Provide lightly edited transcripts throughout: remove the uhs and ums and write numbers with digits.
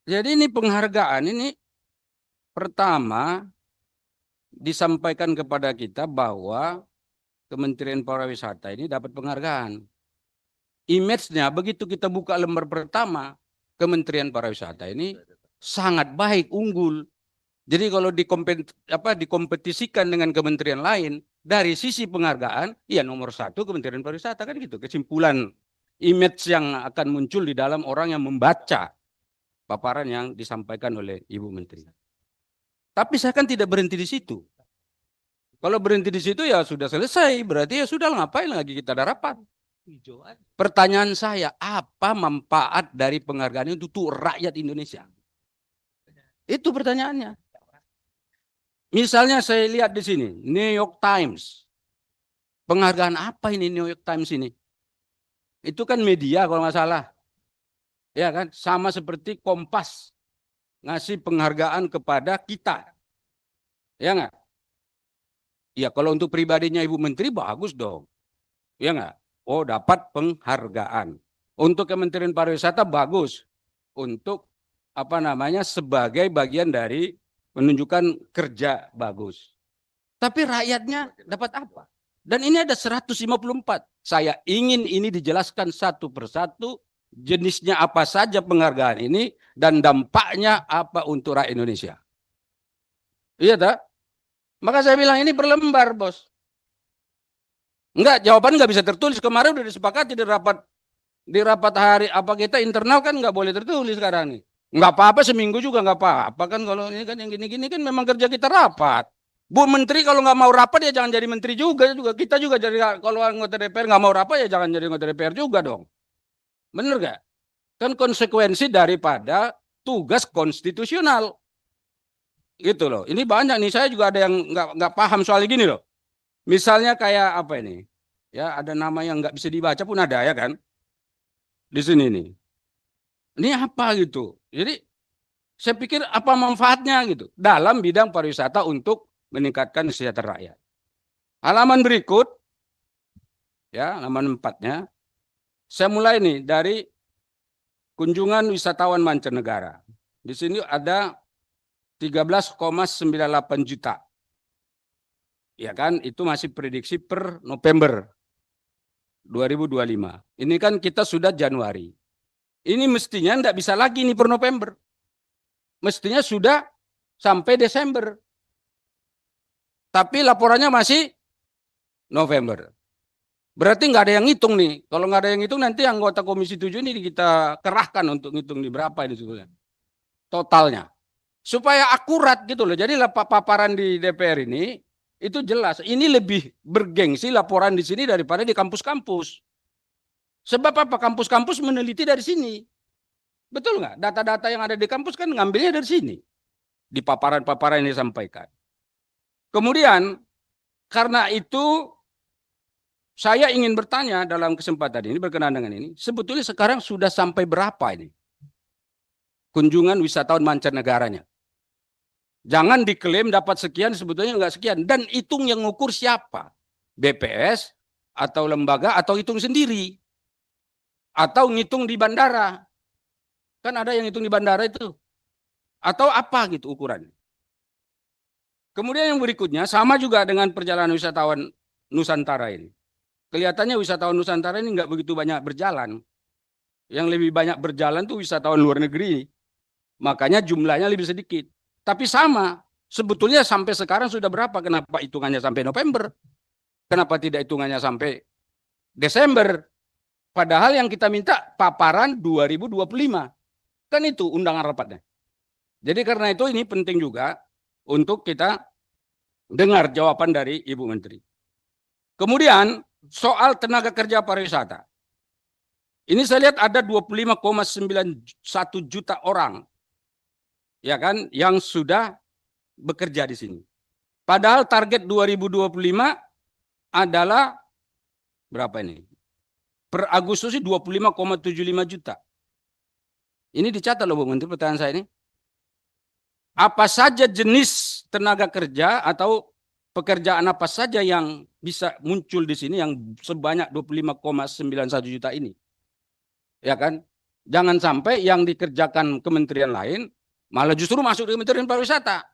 Jadi ini penghargaan ini pertama disampaikan kepada kita bahwa Kementerian Pariwisata ini dapat penghargaan. Image-nya begitu kita buka lembar pertama, Kementerian Pariwisata ini sangat baik, unggul. Jadi kalau dikompetisikan dengan kementerian lain, dari sisi penghargaan, ya nomor satu Kementerian Pariwisata kan gitu. Kesimpulan image yang akan muncul di dalam orang yang membaca paparan yang disampaikan oleh Ibu Menteri. Tapi saya kan tidak berhenti di situ. Kalau berhenti di situ ya sudah selesai, berarti ya sudah ngapain lagi kita ada rapat. Pertanyaan saya, apa manfaat dari penghargaan itu untuk rakyat Indonesia? Itu pertanyaannya. Misalnya saya lihat di sini, New York Times. Penghargaan apa ini New York Times ini? Itu kan media kalau nggak salah. Ya kan, sama seperti Kompas ngasih penghargaan kepada kita. Ya nggak? Ya kalau untuk pribadinya Ibu Menteri bagus dong. Ya nggak? Oh dapat penghargaan. Untuk Kementerian Pariwisata bagus. Untuk apa namanya sebagai bagian dari menunjukkan kerja bagus. Tapi rakyatnya dapat apa? Dan ini ada 154. Saya ingin ini dijelaskan satu persatu jenisnya apa saja penghargaan ini dan dampaknya apa untuk rakyat Indonesia. Iya tak? Maka saya bilang ini berlembar, bos. Enggak, jawaban nggak bisa tertulis. Kemarin udah disepakati di rapat hari apa kita internal kan nggak boleh tertulis sekarang nih. Nggak apa-apa seminggu juga nggak apa-apa kan kalau ini kan yang gini-gini kan memang kerja kita rapat. Bu Menteri kalau nggak mau rapat ya jangan jadi menteri juga kita juga jadi kalau anggota DPR nggak mau rapat ya jangan jadi anggota DPR juga dong. Bener gak? Kan konsekuensi daripada tugas konstitusional gitu loh. Ini banyak nih saya juga ada yang nggak paham soal gini loh. Misalnya kayak apa ini? Ya ada nama yang nggak bisa dibaca pun ada ya kan di sini nih. Ini apa gitu? Jadi saya pikir apa manfaatnya gitu dalam bidang pariwisata untuk meningkatkan kesejahteraan rakyat. Halaman berikut, ya halaman 4-nya, saya mulai nih dari kunjungan wisatawan mancanegara. Di sini ada 13,98 juta. Ya kan, itu masih prediksi per November 2025. Ini kan kita sudah Januari. Ini mestinya enggak bisa lagi nih per November. Mestinya sudah sampai Desember. Tapi laporannya masih November. Berarti nggak ada yang ngitung nih. Kalau nggak ada yang ngitung nanti anggota Komisi 7 ini kita kerahkan untuk ngitung di berapa ini sebetulnya. Totalnya. Supaya akurat gitu loh. Jadi paparan di DPR ini itu jelas. Ini lebih bergengsi laporan di sini daripada di kampus-kampus. Sebab apa? Kampus-kampus meneliti dari sini. Betul nggak? Data-data yang ada di kampus kan ngambilnya dari sini. Di paparan-paparan yang disampaikan. Kemudian karena itu saya ingin bertanya dalam kesempatan ini berkenaan dengan ini, sebetulnya sekarang sudah sampai berapa ini kunjungan wisatawan mancanegaranya? Jangan diklaim dapat sekian, sebetulnya nggak sekian. Dan hitung yang ngukur siapa? BPS atau lembaga atau hitung sendiri? Atau ngitung di bandara? Kan ada yang hitung di bandara itu. Atau apa gitu ukurannya? Kemudian yang berikutnya sama juga dengan perjalanan wisatawan Nusantara ini. Kelihatannya wisatawan Nusantara ini nggak begitu banyak berjalan. Yang lebih banyak berjalan tuh wisatawan luar negeri. Makanya jumlahnya lebih sedikit. Tapi sama, sebetulnya sampai sekarang sudah berapa? Kenapa hitungannya sampai November? Kenapa tidak hitungannya sampai Desember? Padahal yang kita minta paparan 2025. Kan itu undangan rapatnya. Jadi karena itu ini penting juga untuk kita dengar jawaban dari Ibu Menteri. Kemudian soal tenaga kerja pariwisata. Ini saya lihat ada 25,91 juta orang ya kan yang sudah bekerja di sini. Padahal target 2025 adalah berapa ini? Per Agustus 25,75 juta. Ini dicatat loh Bu Menteri pertanyaan saya ini. Apa saja jenis tenaga kerja atau pekerjaan apa saja yang bisa muncul di sini yang sebanyak 25,91 juta ini? Ya kan? Jangan sampai yang dikerjakan kementerian lain malah justru masuk di Kementerian Pariwisata.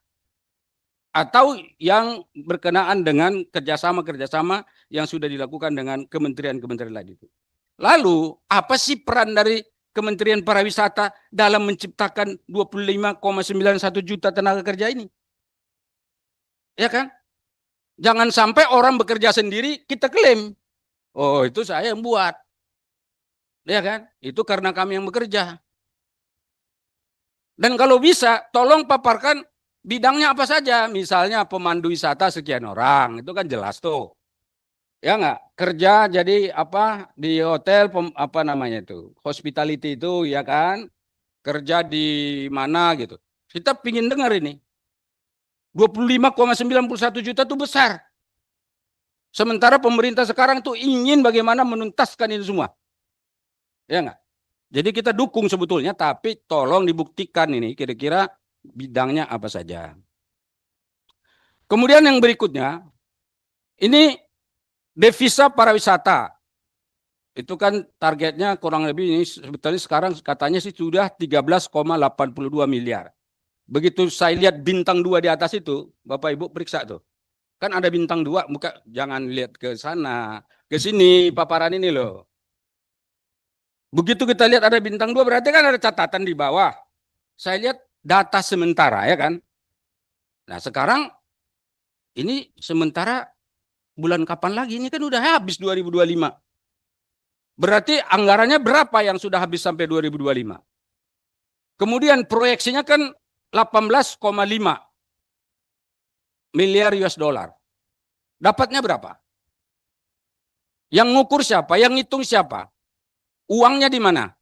Atau yang berkenaan dengan kerjasama-kerjasama yang sudah dilakukan dengan kementerian-kementerian lain itu. Lalu, apa sih peran dari Kementerian Pariwisata dalam menciptakan 25,91 juta tenaga kerja ini? Ya kan? Jangan sampai orang bekerja sendiri, kita klaim. Oh, itu saya yang buat. Ya kan? Itu karena kami yang bekerja. Dan kalau bisa, tolong paparkan bidangnya apa saja. Misalnya pemandu wisata sekian orang, itu kan jelas tuh. Ya nggak? Kerja jadi apa di hotel, apa namanya itu, hospitality itu, ya kan? Kerja di mana gitu. Kita pingin dengar ini. 25,91 juta itu besar. Sementara pemerintah sekarang tuh ingin bagaimana menuntaskan ini semua. Ya nggak? Jadi kita dukung sebetulnya, tapi tolong dibuktikan ini kira-kira bidangnya apa saja. Kemudian yang berikutnya, ini devisa pariwisata. Itu kan targetnya kurang lebih ini sebetulnya sekarang katanya sih sudah 13,82 miliar. Begitu saya lihat bintang 2 di atas itu, Bapak Ibu periksa tuh. Kan ada bintang 2, jangan lihat ke sana, ke sini paparan ini loh. Begitu kita lihat ada bintang 2 berarti kan ada catatan di bawah. Saya lihat data sementara ya kan. Nah sekarang ini sementara bulan kapan lagi? Ini kan udah habis 2025. Berarti anggarannya berapa yang sudah habis sampai 2025? Kemudian proyeksinya kan 18,5 miliar US dollar. Dapatnya berapa? Yang ngukur siapa? Yang ngitung siapa? Uangnya di mana?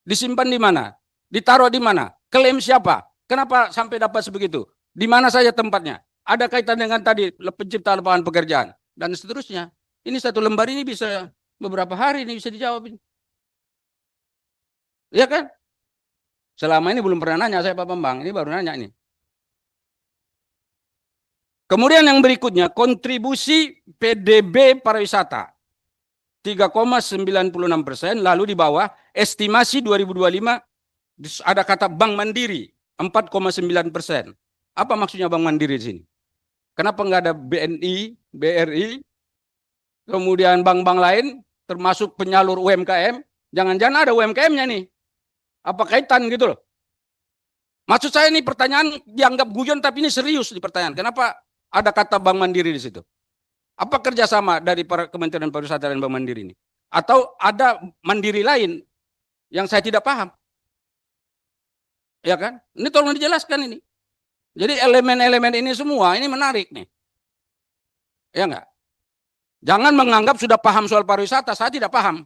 Disimpan di mana? Ditaruh di mana? Klaim siapa? Kenapa sampai dapat sebegitu? Di mana saja tempatnya? Ada kaitan dengan tadi penciptaan lapangan pekerjaan dan seterusnya. Ini satu lembar ini bisa beberapa hari ini bisa dijawab. Ya kan? Selama ini belum pernah nanya saya Pak Bambang, ini baru nanya ini. Kemudian yang berikutnya, kontribusi PDB pariwisata. 3,96%, lalu di bawah estimasi 2025 ada kata Bank Mandiri 4,9%. Apa maksudnya Bank Mandiri di sini? Kenapa nggak ada BNI, BRI, kemudian bank-bank lain, termasuk penyalur UMKM? Jangan-jangan ada UMKM-nya nih. Apa kaitan gitu loh? Maksud saya ini pertanyaan dianggap guyon tapi ini serius di pertanyaan. Kenapa ada kata Bank Mandiri di situ? Apa kerjasama dari para Kementerian Pariwisata dan Bank Mandiri ini? Atau ada mandiri lain yang saya tidak paham? Ya kan? Ini tolong dijelaskan ini. Jadi elemen-elemen ini semua ini menarik nih. Ya enggak? Jangan menganggap sudah paham soal pariwisata, saya tidak paham.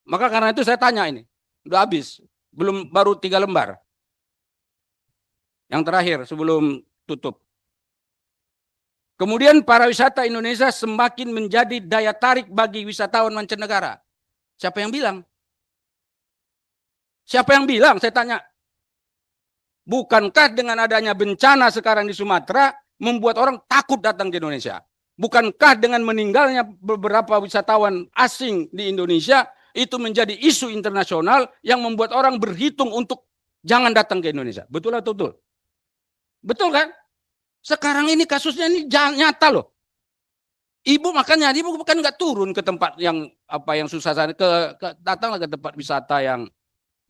Maka karena itu saya tanya ini. Udah habis, belum baru 3 lembar. Yang terakhir sebelum tutup. Kemudian pariwisata Indonesia semakin menjadi daya tarik bagi wisatawan mancanegara. Siapa yang bilang? Siapa yang bilang? Saya tanya. Bukankah dengan adanya bencana sekarang di Sumatera membuat orang takut datang ke Indonesia? Bukankah dengan meninggalnya beberapa wisatawan asing di Indonesia itu menjadi isu internasional yang membuat orang berhitung untuk jangan datang ke Indonesia? Betul atau betul? Betul kan? Sekarang ini kasusnya ini nyata loh. Ibu makanya ibu bukan nggak turun ke tempat yang apa yang susah sana, datanglah ke tempat wisata yang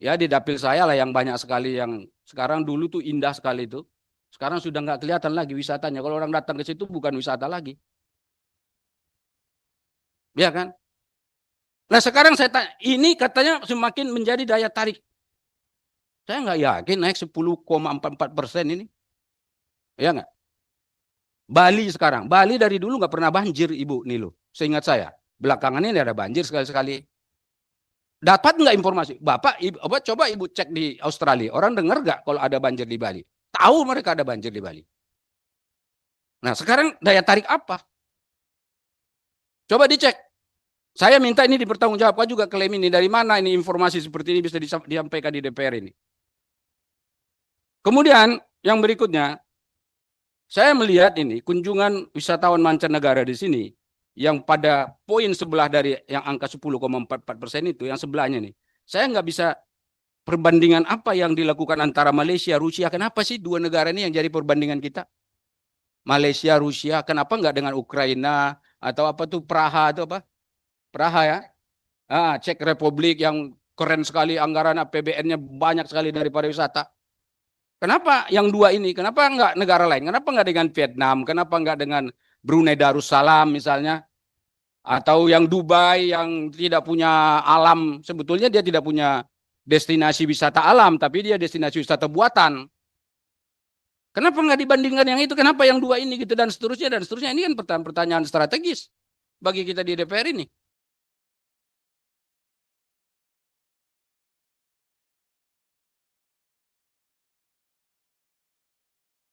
ya di dapil saya lah yang banyak sekali yang sekarang dulu tuh indah sekali itu. Sekarang sudah nggak kelihatan lagi wisatanya. Kalau orang datang ke situ bukan wisata lagi. Ya kan? Nah sekarang saya tanya, ini katanya semakin menjadi daya tarik. Saya nggak yakin naik 10,44% ini. Ya nggak? Bali sekarang, Bali dari dulu nggak pernah banjir Ibu Nilu, seingat saya. Belakangan ini ada banjir sekali-sekali. Dapat nggak informasi? Bapak, Ibu, coba Ibu cek di Australia, orang dengar nggak kalau ada banjir di Bali? Tahu mereka ada banjir di Bali. Nah sekarang daya tarik apa? Coba dicek. Saya minta ini dipertanggungjawabkan juga klaim ini. Dari mana ini informasi seperti ini bisa disampaikan di DPR ini? Kemudian yang berikutnya, saya melihat ini kunjungan wisatawan mancanegara di sini yang pada poin sebelah dari yang angka 10,44% itu, yang sebelahnya nih. Saya nggak bisa perbandingan apa yang dilakukan antara Malaysia, Rusia. Kenapa sih dua negara ini yang jadi perbandingan kita? Malaysia, Rusia, kenapa nggak dengan Ukraina atau apa tuh Praha atau apa? Praha ya. Cek Republik yang keren sekali anggaran APBN-nya banyak sekali dari pariwisata. Kenapa yang dua ini? Kenapa nggak negara lain? Kenapa nggak dengan Vietnam? Kenapa nggak dengan Brunei Darussalam misalnya? Atau yang Dubai yang tidak punya alam. Sebetulnya dia tidak punya destinasi wisata alam, tapi dia destinasi wisata buatan. Kenapa nggak dibandingkan yang itu? Kenapa yang dua ini gitu dan seterusnya dan seterusnya? Ini kan pertanyaan strategis bagi kita di DPR ini.